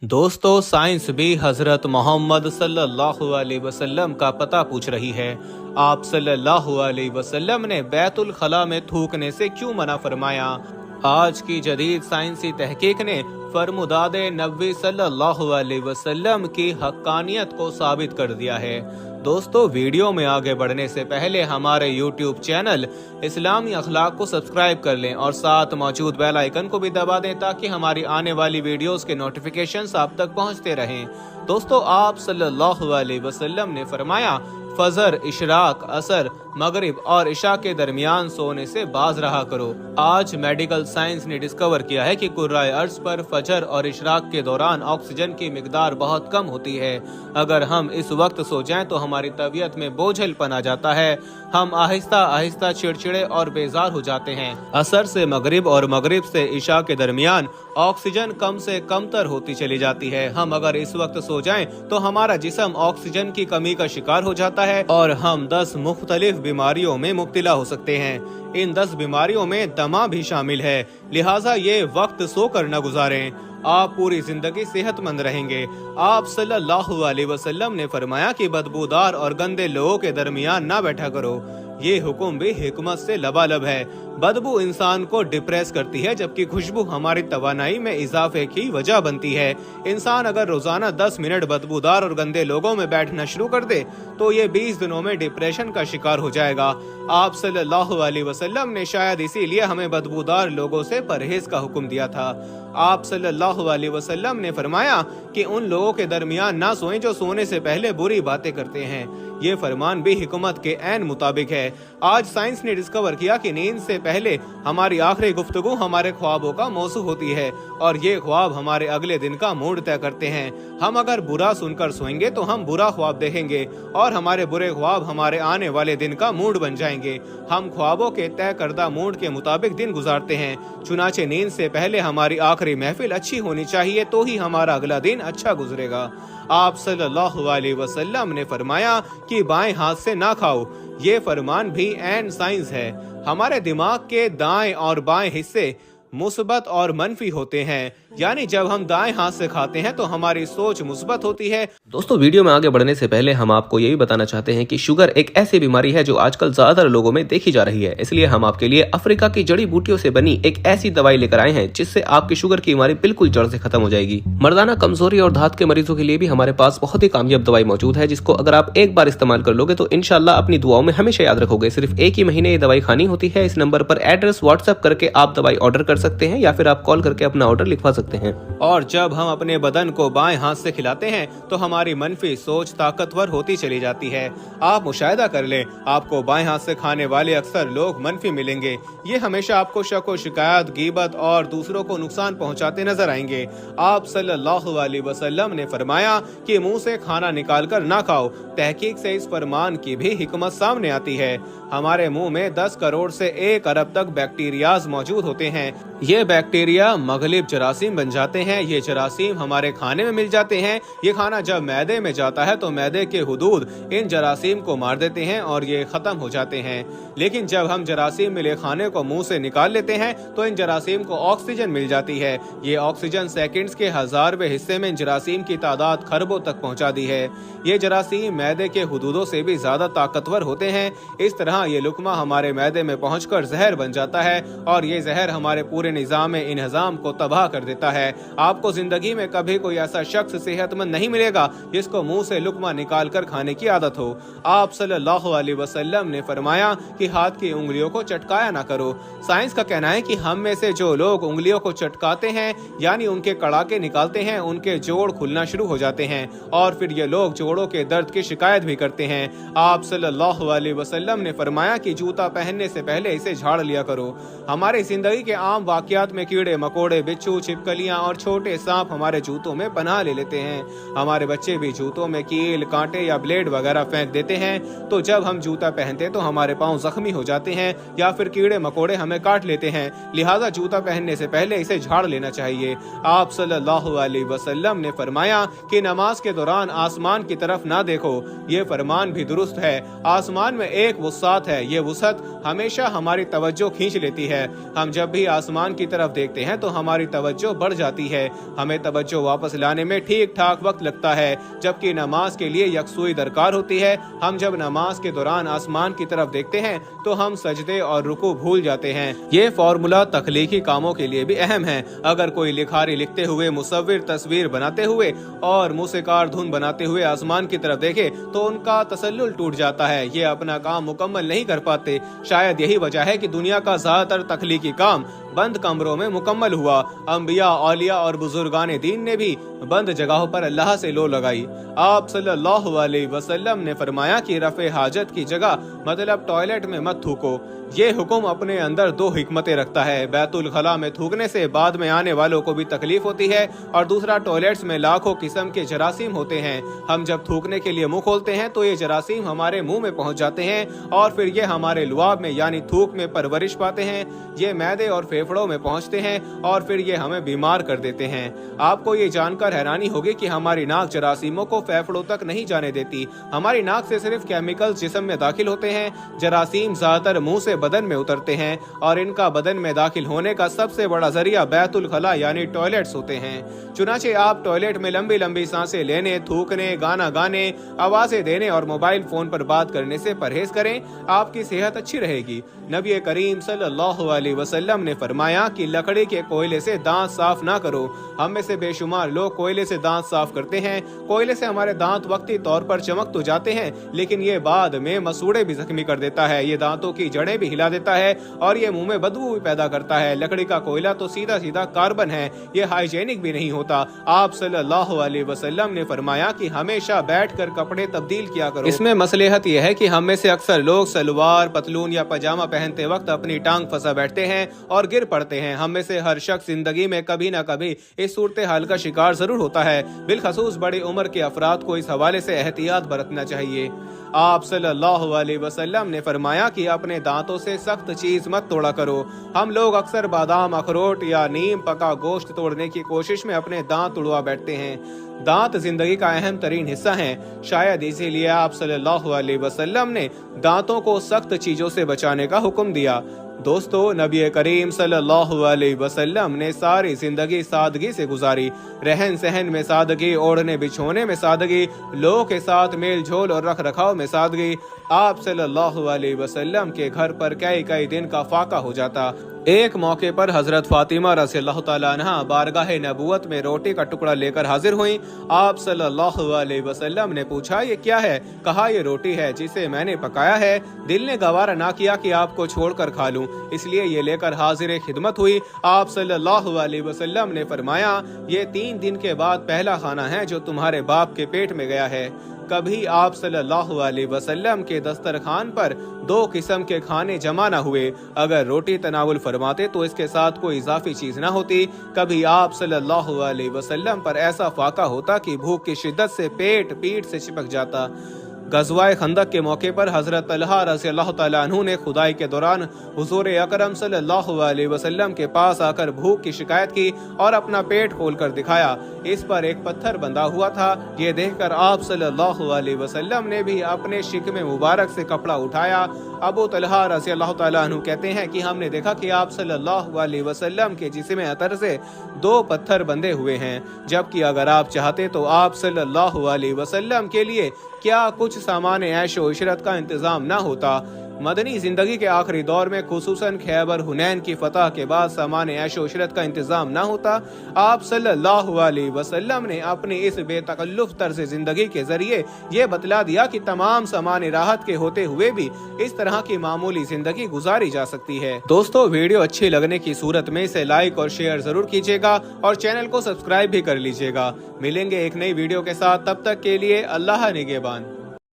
दोस्तों, साइंस भी हजरत मोहम्मद सल्लल्लाहु अलैहि वसल्लम का पता पूछ रही है। आप सल्लल्लाहु अलैहि वसल्लम ने बैतुल खला में थूकने से क्यों मना फरमाया? आज की जदीद साइंसी तहकीक ने फरमुदादे नबी सल्लल्लाहु अलैहि वसल्लम की हक्कानियत को साबित कर दिया है। दोस्तों, वीडियो में आगे बढ़ने से पहले हमारे YouTube चैनल इस्लामी अखलाक को सब्सक्राइब कर लें और साथ मौजूद बेल आइकन को भी दबा दें ताकि हमारी आने वाली वीडियोस के नोटिफिकेशंस आप तक पहुंचते रहें। दोस्तों, आप सल्लल्लाहु अलैहि वसल्लम ने फरमाया, फजर, इशराक, असर, मगरिब और इशा के दरमियान सोने से बाज रहा करो। आज मेडिकल साइंस ने डिस्कवर किया है कि कुर्राए अर्ज पर फजर और इशराक के दौरान ऑक्सीजन की मिकदार बहुत कम होती है। अगर हम इस वक्त सो जाएं तो हमारी तबीयत में बोझलपन आ जाता है। हम आहिस्ता आहिस्ता चिड़चिड़े और बेजार हो जाते हैं। असर से मगरिब और मगरिब से इशा के दरमियान ऑक्सीजन कम से कम तर होती चली जाती है। हम अगर इस वक्त सो जाएं तो हमारा जिस्म ऑक्सीजन की कमी का शिकार हो जाता है और हम 10 मुख्तलिफ बीमारियों में मुब्तला हो सकते हैं। इन 10 बीमारियों में दमा भी शामिल है, लिहाजा ये वक्त सोकर न गुजारें। आप पूरी जिंदगी सेहतमंद रहेंगे। आप सल्लल्लाहु अलैहि वसल्लम ने फरमाया कि बदबूदार और गंदे लोगों के दरमियान ना बैठा करो। ये हुक्म भी हिकमत से लबालब है। बदबू इंसान को डिप्रेस करती है, जबकि खुशबू हमारी तवानाई में इजाफे की वजह बनती है। इंसान अगर रोजाना 10 मिनट बदबूदार और गंदे लोगों में बैठना शुरू कर दे तो ये 20 दिनों में डिप्रेशन का शिकार हो जाएगा। आप सल्लल्लाहु अलैहि वसल्लम ने शायद इसीलिए हमें बदबूदार लोगों से परहेज का हुक्म दिया था। आप सल्लल्लाहु अलैहि वसल्लम ने फरमाया कि उन लोगों के दरमियान ना सोएं जो सोने से पहले बुरी बातें करते हैं। ये फरमान भी हिकमत के ऐन मुताबिक है। आज साइंस ने डिस्कवर किया कि नींद से पहले हमारी आखिरी गुफ्तगू हमारे ख्वाबों का मौसू होती है और ये ख्वाब हमारे अगले दिन का मूड तय करते हैं। हम अगर बुरा सुनकर सोएंगे तो हम बुरा ख्वाब देखेंगे और हमारे बुरे ख्वाब हमारे आने वाले दिन का मूड बन जाएंगे। हम ख्वाबों के तय करदा मूड के मुताबिक दिन गुजारते हैं। चुनाचे नींद से पहले हमारी आखिरी महफिल अच्छी होनी चाहिए तो ही हमारा अगला दिन अच्छा गुजरेगा। आप सल्लल्लाहु अलैहि वसल्लम ने फरमाया कि बाएं हाथ से ना खाओ। ये फरमान भी ऐन साइंस है। हमारे दिमाग के दाएं और बाएं हिस्से मुस्बत और मनफी होते हैं, यानी जब हम दाएं हाथ से खाते हैं तो हमारी सोच मुस्बत होती है। दोस्तों, वीडियो में आगे बढ़ने से पहले हम आपको यही बताना चाहते हैं कि शुगर एक ऐसी बीमारी है जो आजकल ज्यादातर लोगों में देखी जा रही है। इसलिए हम आपके लिए अफ्रीका की जड़ी बूटियों से बनी एक ऐसी दवाई लेकर आए हैं जिससे आपकी शुगर की बीमारी बिल्कुल जड़ से खत्म हो जाएगी। मर्दाना कमजोरी और धात के मरीजों के लिए भी हमारे पास बहुत ही कामयाब दवाई मौजूद है, जिसको अगर आप एक बार इस्तेमाल कर लोगे तो इंशाल्लाह अपनी दुआओं में हमेशा याद रखोगे। सिर्फ एक ही महीने ये दवाई खानी होती है। इस नंबर पर एड्रेस व्हाट्सएप करके आप दवाई ऑर्डर कर सकते हैं या फिर आप कॉल करके अपना ऑर्डर लिखवा सकते हैं। और जब हम अपने बदन को बाएं हाथ से खिलाते हैं तो हमारी मनफी सोच ताकतवर होती चली जाती है। आप मुशाहिदा कर लें, आपको बाएं हाथ से खाने वाले अक्सर लोग मनफी मिलेंगे। ये हमेशा आपको शक व शिकायत, गीबत और दूसरों को नुकसान पहुंचाते नजर आएंगे। आप सल्लल्लाहु अलैहि वसल्लम ने फरमाया कि मुंह से खाना निकाल कर ना खाओ। तहकीक से इस फरमान की भी हिकमत सामने आती है। हमारे मुंह में 10 करोड़ से 1 अरब तक बैक्टीरियाज मौजूद होते हैं। ये बैक्टीरिया मगलिब जरासीम बन जाते हैं। ये जरासीम हमारे खाने में मिल जाते हैं। ये खाना जब मैदे में जाता है तो मैदे के हुदूद इन जरासीम को मार देते हैं और ये खत्म हो जाते हैं। लेकिन जब हम जरासीम मिले खाने को मुंह से निकाल लेते हैं तो इन जरासीम को ऑक्सीजन मिल जाती है। ये ऑक्सीजन सेकंड्स के 1000वें हिस्से में इन जरासीम की तादाद खरबों तक पहुंचा दी है। ये जरासीम मैदे के हुदूदों से भी ज्यादा ताकतवर होते हैं। इस तरह ये लुकमा हमारे मैदे में पहुंचकर जहर बन जाता है और ये जहर हमारे पूरे निजाम इंहजाम को तबाह कर देता है। आपको जिंदगी में कभी कोई ऐसा शख्स सेहतमंद नहीं मिलेगा जिसको मुंह से लुकमा निकाल कर खाने की आदत हो। आप सल्लल्लाहु अलैहि वसल्लम ने फरमाया कि हाथ की उंगलियों को चटकाया ना करो। साइंस का कहना है कि हम में से जो लोग उंगलियों को चटकाते हैं, यानी उनके कड़ाके निकालते हैं, उनके जोड़ खुलना शुरू हो जाते हैं और फिर ये लोग जोड़ों के दर्द की शिकायत भी करते हैं। आप सल्लल्लाहु अलैहि वसल्लम ने फरमाया कि जूता पहनने से पहले इसे झाड़ लिया करो। हमारी जिंदगी के आम वाकयात में कीड़े मकोड़े, बिच्छू, छिपकलियां और छोटे सांप हमारे जूतों में पनाह ले लेते हैं। हमारे बच्चे भी जूतों में कील, कांटे या ब्लेड वगैरह फेंक देते हैं। तो जब हम जूता पहनते तो हमारे पांव जख्मी हो जाते हैं या फिर कीड़े मकोड़े हमें काट लेते हैं। लिहाजा जूता पहनने से पहले इसे झाड़ लेना चाहिए। आप सल्लल्लाहु अलैहि वसल्लम ने फरमाया कि नमाज के दौरान आसमान की तरफ ना देखो। ये फरमान भी दुरुस्त है। आसमान में एक वुसात है। ये वुसत हमेशा हमारी तवज्जो खींच लेती है। हम जब भी आसमान आसमान की तरफ देखते हैं तो हमारी तवज्जो बढ़ जाती है, हमें तवज्जो वापस लाने में ठीक ठाक वक्त लगता है, जबकि नमाज के लिए यकसुई दरकार होती है। हम जब नमाज के दौरान आसमान की तरफ देखते हैं तो हम सजदे और रुकू भूल जाते हैं। ये फॉर्मूला तख्लीकी कामों के लिए भी अहम है। अगर कोई लिखारी लिखते हुए, मुसव्विर तस्वीर बनाते हुए और मूसीकार धुन बनाते हुए आसमान की तरफ देखे तो उनका तसल्लुल टूट जाता है, ये अपना काम मुकम्मल नहीं कर पाते। शायद यही वजह है कि दुनिया का ज्यादातर तख्लीकी काम बंद कमरों में मुकम्मल हुआ। अंबिया, औलिया और बुजुर्गान दीन ने भी बंद जगहों पर अल्लाह से लो लगाई। आप सल्लल्लाहु अलैहि वसल्लम ने फरमाया कि रफ़े हाजत की जगह मतलब टॉयलेट में मत थूको। ये हुक्म अपने अंदर दो हिकमतें रखता है। बैतुल खला में थूकने से बाद में आने वालों को भी तकलीफ होती है, और दूसरा, टॉयलेट्स में लाखों किस्म के जरासीम होते हैं। हम जब थूकने के लिए मुंह खोलते हैं तो ये जरासीम हमारे मुंह में पहुंच जाते हैं और फिर ये हमारे लुआब में यानी थूक में परवरिश पाते हैं। ये मैदे और फेफड़ों में पहुंचते हैं और फिर ये हमें बीमार कर देते हैं। आपको ये जानकर हैरानी होगी कि हमारी नाक जरासीमों को फेफड़ों तक नहीं जाने देती। हमारी नाक से सिर्फ केमिकल्स जिस्म में दाखिल होते हैं। जरासीम ज्यादातर मुंह से बदन में उतरते हैं और इनका बदन में दाखिल होने का सबसे बड़ा जरिया बैतुल खला यानी टॉयलेट्स होते हैं। चुनाचे आप टॉयलेट में लंबी लंबी सांसें लेने, थूकने, गाना गाने, आवाजें देने और मोबाइल फोन पर बात करने से परहेज करें। आपकी सेहत अच्छी रहेगी। नबी करीम सल्लल्लाहु अलैहि वसल्लम ने फरमाया कि लकड़ी के कोयले से दांत साफ ना करो। हम में से बेशुमार लोग कोयले से दांत साफ करते हैं। कोयले से हमारे दांत वक्ती तौर पर चमक तो जाते हैं, लेकिन ये बाद में मसूड़े भी जख्मी कर देता है। ये दांतों की जड़ें भी हिला देता है और ये मुंह में बदबू भी पैदा करता है। लकड़ी का कोयला तो सीधा सीधा कार्बन है, ये हाइजेनिक भी नहीं होता। आप सल्लल्लाहु अलैहि वसल्लम ने फरमाया कि हमेशा बैठकर कपड़े तब्दील किया करो। इसमें मसलहत यह है कि हम में से अक्सर लोग सलवार, पतलून या पजामा पहनते वक्त अपनी टांग फंसा बैठते हैं और गिर पड़ते हैं। हम में से हर शख्स जिंदगी में कभी न कभी इस सूरत हाल का शिकार जरूर होता है। बिलखसूस बड़ी उम्र के अफराद को इस हवाले से एहतियात बरतना चाहिए। आप सल्लल्लाहु अलैहि वसल्लम ने फरमाया कि अपने दांतों से सख्त चीज मत तोड़ा करो। हम लोग अक्सर बादाम, अखरोट या नीम पका गोश्त तोड़ने की कोशिश में अपने दांत तुड़वा बैठते हैं। दांत जिंदगी का अहम तरीन हिस्सा हैं। शायद इसीलिए आप सल्लल्लाहु अलैहि वसल्लम ने दांतों को सख्त चीजों से बचाने का हुक्म दिया। दोस्तों, नबी करीम सल्लल्लाहु अलैहि वसल्लम ने सारी जिंदगी सादगी से गुजारी। रहन सहन में सादगी, ओढ़ने बिछोने में सादगी, लोगों के साथ मेल झोल और रख रखाव में सादगी। आप सल्लल्लाहु अलैहि वसल्लम के घर पर कई कई दिन का फाका हो जाता। एक मौके पर हजरत फातिमा रज़ियल्लाहु ताला अन्हा बारगाह नबूवत में रोटी का टुकड़ा लेकर हाजिर हुई। आप सल्लल्लाहु अलैहि वसल्लम ने पूछा, ये क्या है? कहा, ये रोटी है जिसे मैंने पकाया है। दिल ने गवारा ना किया कि आपको छोड़कर खा लूं, इसलिए ये लेकर हाजिर खिदमत हुई। आप सल्लल्लाहु अलैहि वसल्लम ने फरमाया, ये 3 दिन के बाद पहला खाना है जो तुम्हारे बाप के पेट में गया है। कभी आप सल्लल्लाहु अलैहि वसल्लम के दस्तरखान पर 2 किस्म के खाने जमा न हुए। अगर रोटी तनावुल फरमाते तो इसके साथ कोई इजाफी चीज न होती। कभी आप सल्लल्लाहु अलैहि वसल्लम पर ऐसा फाका होता कि भूख की शिद्दत से पेट पीठ से चिपक जाता। गज़वाए खंदक के मौके पर हजरत तलहा रज़ियल्लाहु ताला अन्हु ने खुदाई के दौरान हुजूर अकरम सल्लल्लाहु अलैहि वसल्लम के पास आकर भूख की शिकायत की और अपना पेट खोलकर दिखाया। इस पर एक पत्थर बंधा हुआ था। ये देखकर आप सल्लल्लाहु अलैहि वसल्लम ने भी अपने शिकमे मुबारक से कपड़ा उठाया। अबू तलहा रज़ियल्लाहु ताला अन्हु कहते हैं कि हमने देखा कि आप सल्लल्लाहु अलैहि वसल्लम के जिस्म अतर से 2 पत्थर बंधे हुए हैं, जबकि अगर आप चाहते तो आप सल्लल्लाहु अलैहि वसल्लम के लिए क्या कुछ सामान ऐशो इशरत का इंतजाम ना होता। मदनी जिंदगी के आखिरी दौर में खुसूसन खैबर हुनैन की फतह के बाद सामान ऐशो इशरत का इंतजाम ना होता। आप सल्लल्लाहु अलैहि वसल्लम ने अपनी इस बेतकल्लुफ तर्ज जिंदगी के जरिए ये बतला दिया कि तमाम सामान राहत के होते हुए भी इस तरह की मामूली जिंदगी गुजारी जा सकती है। दोस्तों, वीडियो अच्छी लगने की सूरत में इसे लाइक और शेयर जरूर कीजिएगा और चैनल को सब्सक्राइब भी कर लीजिएगा। मिलेंगे एक नई वीडियो के साथ, तब तक के लिए अल्लाह निगहबान।